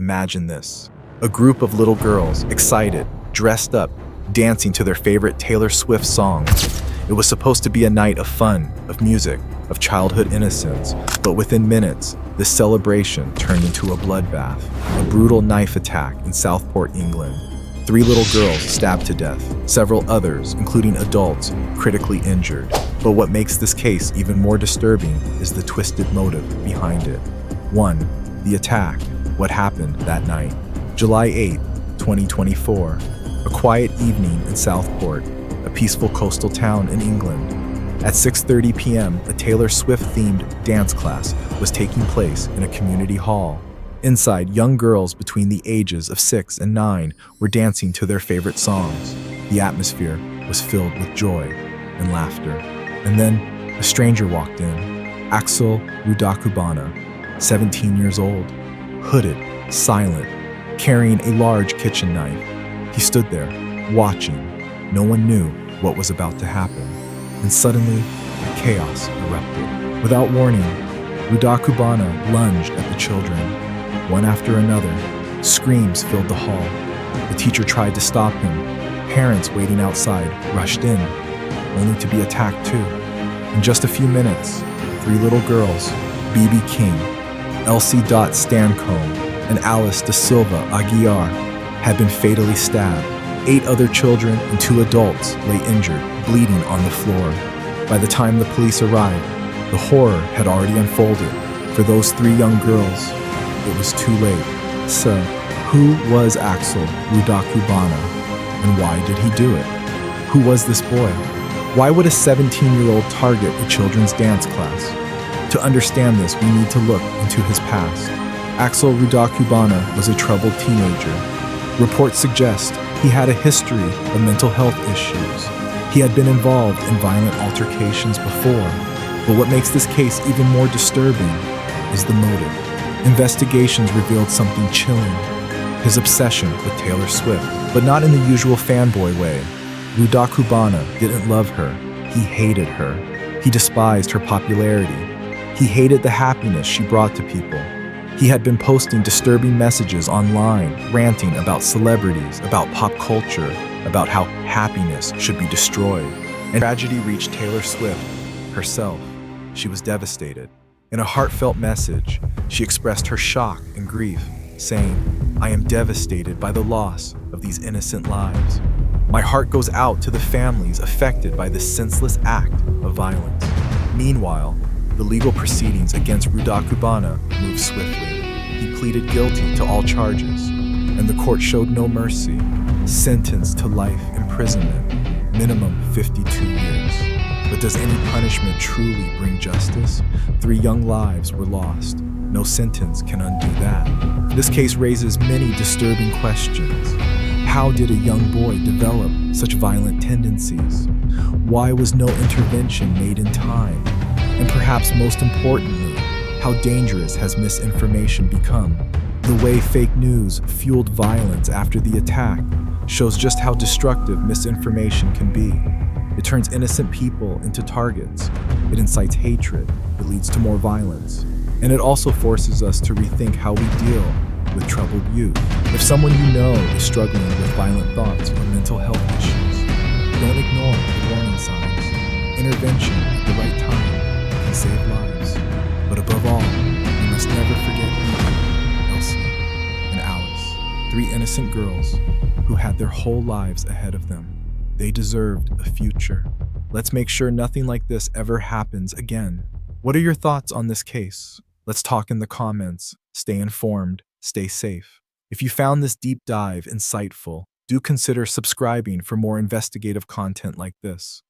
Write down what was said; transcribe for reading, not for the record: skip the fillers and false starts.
imagine this. A group of little girls, excited, dressed up, dancing to their favorite Taylor Swift songs. It was supposed to be a night of fun, of music, of childhood innocence, but within minutes, this celebration turned into a bloodbath, a brutal knife attack in Southport, England. 3 little girls stabbed to death, several others, including adults, critically injured. But what makes this case even more disturbing is the twisted motive behind it. 1. The attack. What happened that night? July 8, 2024. A quiet evening in Southport, a peaceful coastal town in England. At 6:30 p.m., a Taylor Swift-themed dance class was taking place in a community hall. Inside, young girls between the ages of 6 and 9 were dancing to their favorite songs. The atmosphere was filled with joy and laughter. And then, a stranger walked in, Axel Rudakubana, 17 years old, hooded, silent, carrying a large kitchen knife. He stood there, watching. No one knew what was about to happen. And suddenly, chaos erupted. Without warning, Rudakubana lunged at the children. One after another, screams filled the hall. The teacher tried to stop him. Parents waiting outside rushed in, only to be attacked too. In just a few minutes, 3 little girls, B.B. King, Elsie Stancombe, and Alice Da Silva Aguiar, had been fatally stabbed. 8 other children and 2 adults lay injured, bleeding on the floor. By the time the police arrived, the horror had already unfolded. For those 3 young girls, it was too late. So, who was Axel Rudakubana, and why did he do it? Who was this boy? Why would a 17-year-old target a children's dance class? To understand this, we need to look into his past. Axel Rudakubana was a troubled teenager. Reports suggest he had a history of mental health issues. He had been involved in violent altercations before. But what makes this case even more disturbing is the motive. Investigations revealed something chilling. His obsession with Taylor Swift, but not in the usual fanboy way. Rudakubana didn't love her. He hated her. He despised her popularity. He hated the happiness she brought to people. He had been posting disturbing messages online, ranting about celebrities, about pop culture, about how happiness should be destroyed. And tragedy reached Taylor Swift herself. She was devastated. In a heartfelt message, she expressed her shock and grief, saying, "I am devastated by the loss of these innocent lives. My heart goes out to the families affected by this senseless act of violence." Meanwhile, the legal proceedings against Rudakubana moved swiftly. He pleaded guilty to all charges, and the court showed no mercy, sentenced to life imprisonment, minimum 52 years. But does any punishment truly bring justice? 3 young lives were lost. No sentence can undo that. This case raises many disturbing questions. How did a young boy develop such violent tendencies? Why was no intervention made in time? And perhaps most importantly, how dangerous has misinformation become? The way fake news fueled violence after the attack shows just how destructive misinformation can be. It turns innocent people into targets. It incites hatred. It leads to more violence. And it also forces us to rethink how we deal with troubled youth. If someone you know is struggling with violent thoughts or mental health issues, don't ignore the warning signs. Intervention at the right time can save lives. But above all, we must never forget Eva, Elsie, and Alice, 3 innocent girls who had their whole lives ahead of them. They deserved a future. Let's make sure nothing like this ever happens again. What are your thoughts on this case? Let's talk in the comments. Stay informed, stay safe. If you found this deep dive insightful, do consider subscribing for more investigative content like this.